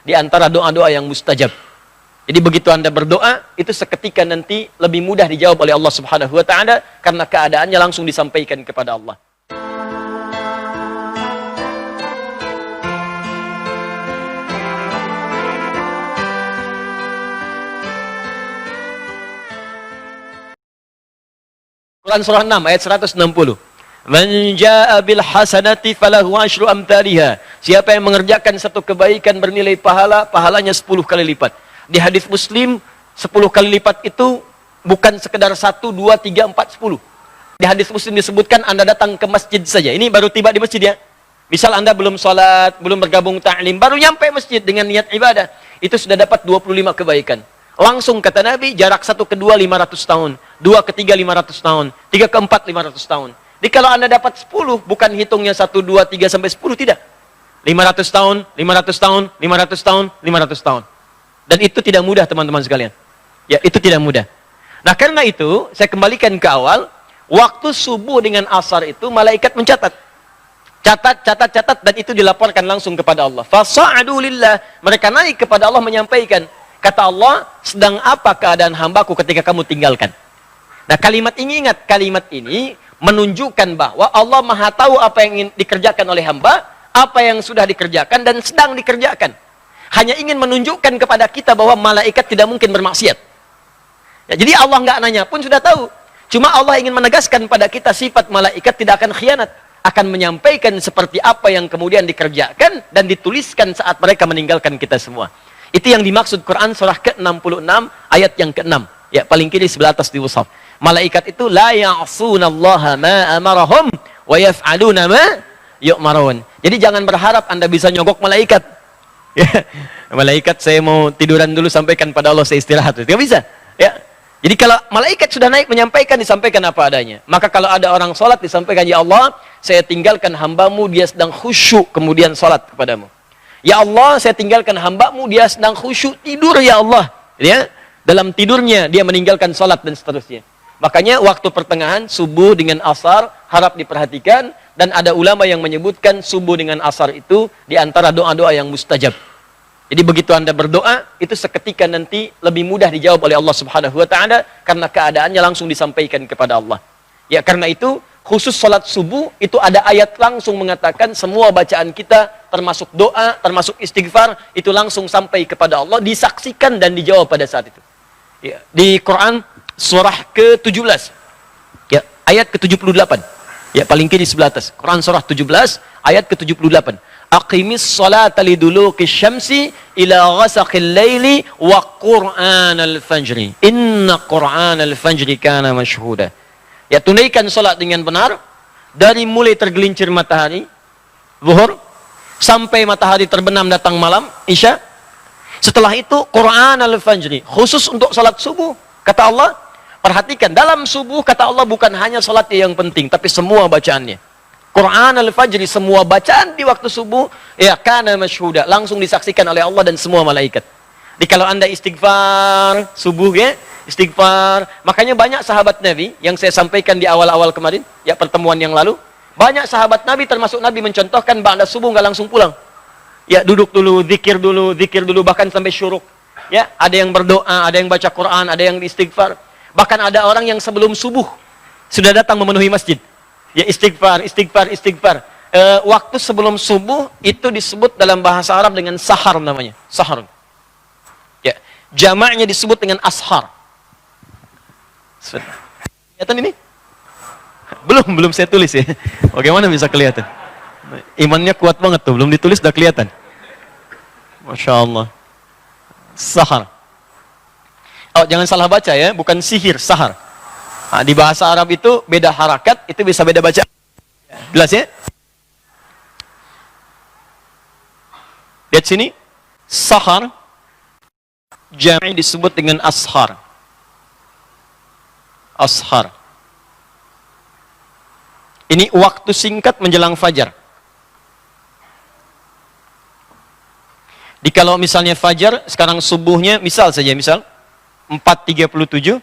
di antara doa-doa yang mustajab. Jadi begitu Anda berdoa, itu seketika nanti lebih mudah dijawab oleh Allah Subhanahu wa taala karena keadaannya langsung disampaikan kepada Allah. Quran surah 6 ayat 160. Man jaa bil hasanati falahu asyru amthaliha. Siapa yang mengerjakan satu kebaikan bernilai pahala, pahalanya 10 kali lipat. Di hadis Muslim 10 kali lipat itu bukan sekedar 1, 2, 3, 4, 10. Di hadis Muslim disebutkan Anda datang ke masjid saja. Ini baru tiba di masjid ya. Misal Anda belum sholat, belum bergabung ta'lim, baru nyampe masjid dengan niat ibadah, itu sudah dapat 25 kebaikan. Langsung kata Nabi, jarak 1 ke 2 500 tahun, 2 ke 3 500 tahun, 3 ke 4 500 tahun. Jadi kalau Anda dapat 10, bukan hitungnya 1, 2, 3 sampai 10, tidak. 500 tahun, 500 tahun, 500 tahun, 500 tahun. Dan itu tidak mudah teman-teman sekalian. Ya, itu tidak mudah. Nah, karena itu saya kembalikan ke awal, waktu subuh dengan asar itu malaikat mencatat. Catat, dan itu dilaporkan langsung kepada Allah. Fasa'adu lillah, mereka naik kepada Allah menyampaikan. Kata Allah, sedang apa keadaan hambaku ketika kamu tinggalkan? Nah, kalimat ini, ingat, kalimat ini menunjukkan bahwa Allah Maha tahu apa yang ingin dikerjakan oleh hamba, apa yang sudah dikerjakan dan sedang dikerjakan. Hanya ingin menunjukkan kepada kita bahwa malaikat tidak mungkin bermaksiat. Ya, jadi Allah nggak nanya pun sudah tahu. Cuma Allah ingin menegaskan pada kita sifat malaikat tidak akan khianat, akan menyampaikan seperti apa yang kemudian dikerjakan dan dituliskan saat mereka meninggalkan kita semua. Itu yang dimaksud Quran surah ke-66 ayat yang ke-6. Ya, paling kiri sebelah atas di mushaf. Malaikat itu la ya'sunallaha ma amarahum wa yaf'aluna ma yu'marun. Jadi jangan berharap Anda bisa nyogok malaikat. Ya, malaikat saya mau tiduran dulu sampaikan pada Allah saya istirahat. Tidak bisa. Ya. Jadi kalau malaikat sudah naik menyampaikan, disampaikan apa adanya. Maka kalau ada orang sholat disampaikan, ya Allah, saya tinggalkan hambamu, dia sedang khusyuk kemudian sholat kepadamu. Ya Allah, saya tinggalkan hambamu, dia sedang khusyuk tidur, ya Allah. Ya, dalam tidurnya dia meninggalkan sholat dan seterusnya. Makanya waktu pertengahan subuh dengan asar harap diperhatikan, dan ada ulama yang menyebutkan subuh dengan asar itu di antara doa-doa yang mustajab. Jadi begitu Anda berdoa, itu seketika nanti lebih mudah dijawab oleh Allah Subhanahu wa taala karena keadaannya langsung disampaikan kepada Allah. Ya, karena itu khusus salat subuh itu ada ayat langsung mengatakan semua bacaan kita termasuk doa, termasuk istighfar itu langsung sampai kepada Allah, disaksikan dan dijawab pada saat itu. Ya, di Quran surah ke-17. Ya, ayat ke-78. Ya, paling kiri sebelah atas. Quran surah 17 ayat ke-78. Aqimis salata liduluqis syamsi ila ghasaqil laili wa qur'anal fajri. Inna qur'anal fajri kana mashhuda. Ya, tunaikan salat dengan benar dari mulai tergelincir matahari zuhur sampai matahari terbenam datang malam isya. Setelah itu qur'anal fajri, khusus untuk salat subuh. Kata Allah, perhatikan dalam subuh kata Allah bukan hanya salat yang penting tapi semua bacaannya. Quran al-Fajri, semua bacaan di waktu subuh, ya kana masyhuda, langsung disaksikan oleh Allah dan semua malaikat. Jadi kalau Anda istighfar subuh ya, istighfar. Makanya banyak sahabat Nabi yang saya sampaikan di awal-awal kemarin, ya pertemuan yang lalu, banyak sahabat Nabi termasuk Nabi mencontohkan ba'da subuh nggak langsung pulang. Ya, duduk dulu, zikir dulu, bahkan sampai syuruk. Ya, ada yang berdoa, ada yang baca Quran, ada yang istighfar. Bahkan ada orang yang sebelum subuh sudah datang memenuhi masjid. Ya, istighfar. Waktu sebelum subuh itu disebut dalam bahasa Arab dengan sahar namanya. Sahar. Ya, jamaknya disebut dengan ashar. Kelihatan ini? Belum saya tulis ya. Bagaimana bisa kelihatan? Imannya kuat banget tuh, belum ditulis udah kelihatan. Masya Allah. Sahar. Oh, jangan salah baca ya, bukan sihir, sahar. Nah, di bahasa Arab itu beda harakat, itu bisa beda baca. Jelas ya? Lihat sini, sahar, jami' disebut dengan ashar. Ashar. Ini waktu singkat menjelang fajar. Di kalau misalnya fajar, sekarang subuhnya, misal 4.37,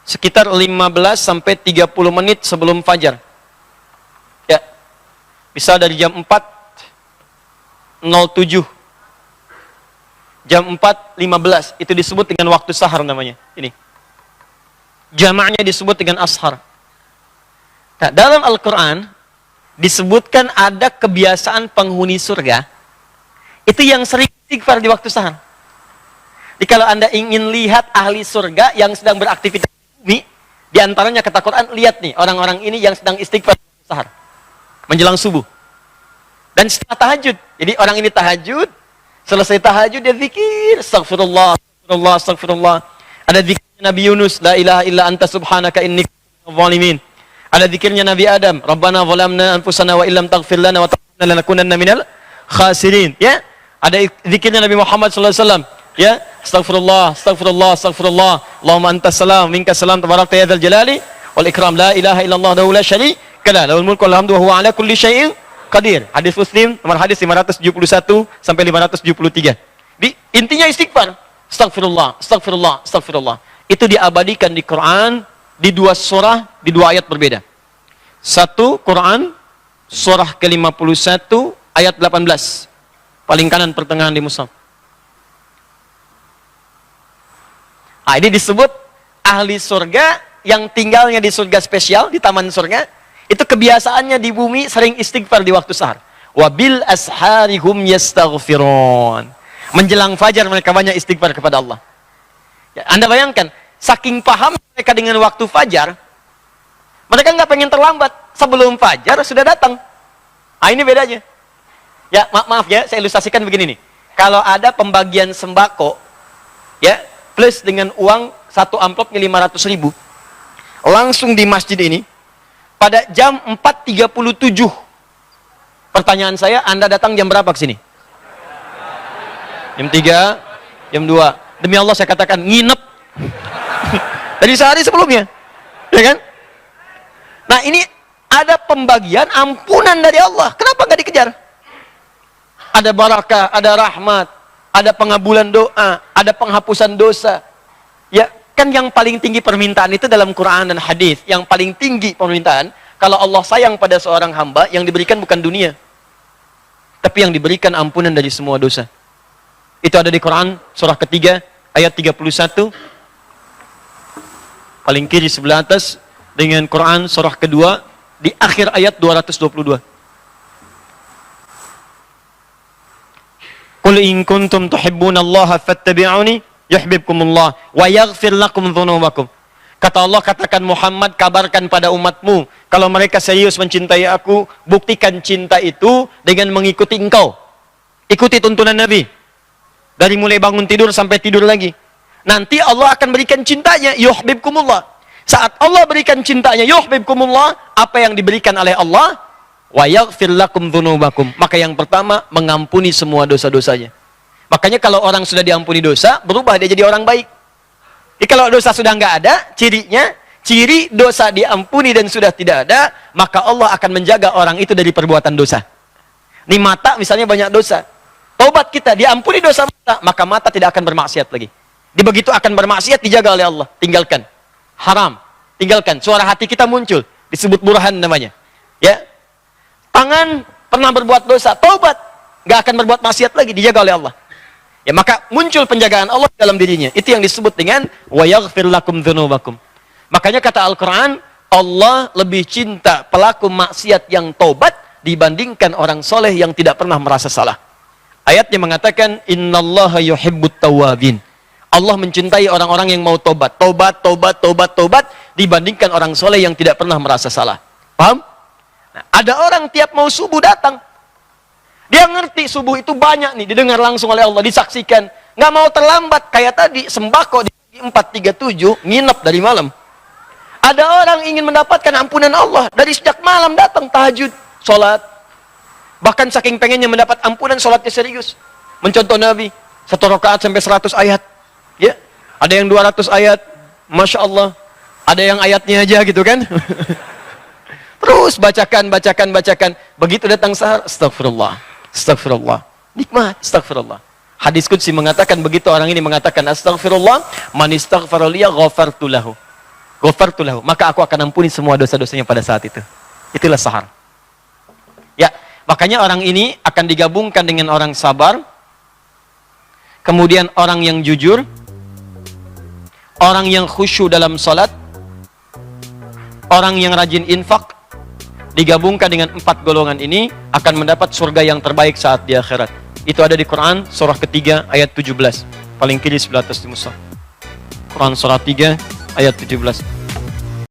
sekitar 15 sampai 30 menit sebelum fajar. Ya. Bisa dari jam 4.07 jam 4.15. Itu disebut dengan waktu sahar namanya. Ini. Jamaknya disebut dengan ashar. Nah, dalam Al-Quran disebutkan ada kebiasaan penghuni surga itu yang sering istighfar di waktu sahar. Jadi kalau Anda ingin lihat ahli surga yang sedang beraktivitas di bumi, di antaranya kata Quran, lihat nih orang-orang ini yang sedang istighfar di waktu sahar menjelang subuh dan setelah tahajud. Jadi orang ini tahajud, selesai tahajud dia zikir, astagfirullah, astagfirullah, astagfirullah. Ada zikirnya Nabi Yunus, la ilaha illa anta subhanaka inni kuntu minadh dhalimin. Ada zikirnya Nabi Adam, Rabbana zalamna anfusana wa illam taghfir lana wa tarhamna lanakunanna minal khasirin. Ya. Ada zikirnya Nabi Muhammad sallallahu alaihi wasallam, ya, astagfirullah, astagfirullah, astagfirullah. Allahumma antas salam, minkas salam, tabarakta ya dzal jalali wal ikram, la ilaha illallah wahdahu la syarika lah, lahul mulku wal hamdu wa huwa ala kulli syai'in qadir. Hadis Muslim nomor hadis 571 sampai 573. Intinya istighfar. Astagfirullah, astagfirullah, astagfirullah. Itu diabadikan di Quran di dua surah, di dua ayat berbeda. Satu Quran surah ke-51 ayat 18. Paling kanan pertengahan di mushaf. Nah, ini disebut ahli surga yang tinggalnya di surga spesial, di taman surga. Itu kebiasaannya di bumi sering istighfar di waktu sahar. Wabil asharihum yastaghfirun. Menjelang fajar mereka banyak istighfar kepada Allah. Ya, Anda bayangkan, saking paham mereka dengan waktu fajar, mereka nggak pengen terlambat. Sebelum fajar sudah datang. Ah, ini bedanya. Ya, maaf ya, saya ilustrasikan begini nih. Kalau ada pembagian sembako, ya, plus dengan uang satu amplopnya 500.000, langsung di masjid ini, pada jam 4.37. Pertanyaan saya, Anda datang jam berapa ke sini? Jam 3, jam 2. Demi Allah saya katakan, nginep. Dari sehari sebelumnya. Ya kan? Nah, ini ada pembagian ampunan dari Allah. Kenapa nggak dikejar? Ada barakah, ada rahmat, ada pengabulan doa, ada penghapusan dosa. Ya, kan yang paling tinggi permintaan itu dalam Quran dan hadis. Yang paling tinggi permintaan, kalau Allah sayang pada seorang hamba, yang diberikan bukan dunia, tapi yang diberikan ampunan dari semua dosa. Itu ada di Quran surah ketiga ayat 31. Paling kiri sebelah atas, dengan Quran surah kedua di akhir ayat 222. Qul in kuntum tuhibbunallaha fattabi'uni yuhibbukumullah wa yaghfir lakum dzunubakum. Kata Allah, katakan Muhammad, kabarkan pada umatmu, kalau mereka serius mencintai aku, buktikan cinta itu dengan mengikuti engkau. Ikuti tuntunan Nabi. Dari mulai bangun tidur sampai tidur lagi. Nanti Allah akan berikan cintanya, yuhibbukumullah. Saat Allah berikan cintanya, yuhibbukumullah, apa yang diberikan oleh Allah? Wa yaghfir lakum dzunubakum. Maka yang pertama, mengampuni semua dosa-dosanya. Makanya kalau orang sudah diampuni dosa, berubah dia jadi orang baik. Jadi kalau dosa sudah nggak ada, cirinya, ciri dosa diampuni dan sudah tidak ada, maka Allah akan menjaga orang itu dari perbuatan dosa. Ini mata misalnya banyak dosa. Taubat kita, diampuni dosa mata, maka mata tidak akan bermaksiat lagi. Di begitu akan bermaksiat, dijaga oleh Allah. Tinggalkan. Haram. Tinggalkan. Suara hati kita muncul. Disebut burhan namanya. Ya. Tangan pernah berbuat dosa. Taubat. Nggak akan berbuat maksiat lagi. Dijaga oleh Allah. Ya, maka muncul penjagaan Allah dalam dirinya. Itu yang disebut dengan wa yaghfir lakum dzunubakum. Makanya kata Al-Quran, Allah lebih cinta pelaku maksiat yang taubat dibandingkan orang soleh yang tidak pernah merasa salah. Ayatnya mengatakan, innallaha yuhibbut tawwabin. Allah mencintai orang-orang yang mau tobat. Tobat, tobat, tobat, tobat, dibandingkan orang soleh yang tidak pernah merasa salah. Paham? Nah, ada orang tiap mau subuh datang. Dia ngerti subuh itu banyak nih, didengar langsung oleh Allah, disaksikan. Nggak mau terlambat, kayak tadi, sembako di 4.37, nginep dari malam. Ada orang ingin mendapatkan ampunan Allah, dari sejak malam datang, tahajud, sholat. Bahkan saking pengennya mendapat ampunan, sholatnya serius. Mencontoh Nabi, 1 rakaat sampai 100 ayat. Ya, ada yang 200 ayat, Masya Allah. Ada yang ayatnya aja gitu kan. Terus bacakan, bacakan, bacakan. Begitu datang sahar, astagfirullah, astagfirullah. Nikmat, astagfirullah. Hadis qudsi mengatakan, begitu orang ini mengatakan astagfirullah, man istaghfara liya ghafartu lahu. Ghafartu lahu. Maka aku akan ampuni semua dosa-dosanya pada saat itu. Itulah sahar. Ya, makanya orang ini akan digabungkan dengan orang sabar. kemudian orang yang jujur, orang yang khusyuk dalam salat, orang yang rajin infak, digabungkan dengan 4 golongan ini akan mendapat surga yang terbaik saat di akhirat. Itu ada di Quran surah ketiga ayat 17, paling kiri sebelah atas di mushaf. Quran surah 3 ayat 17.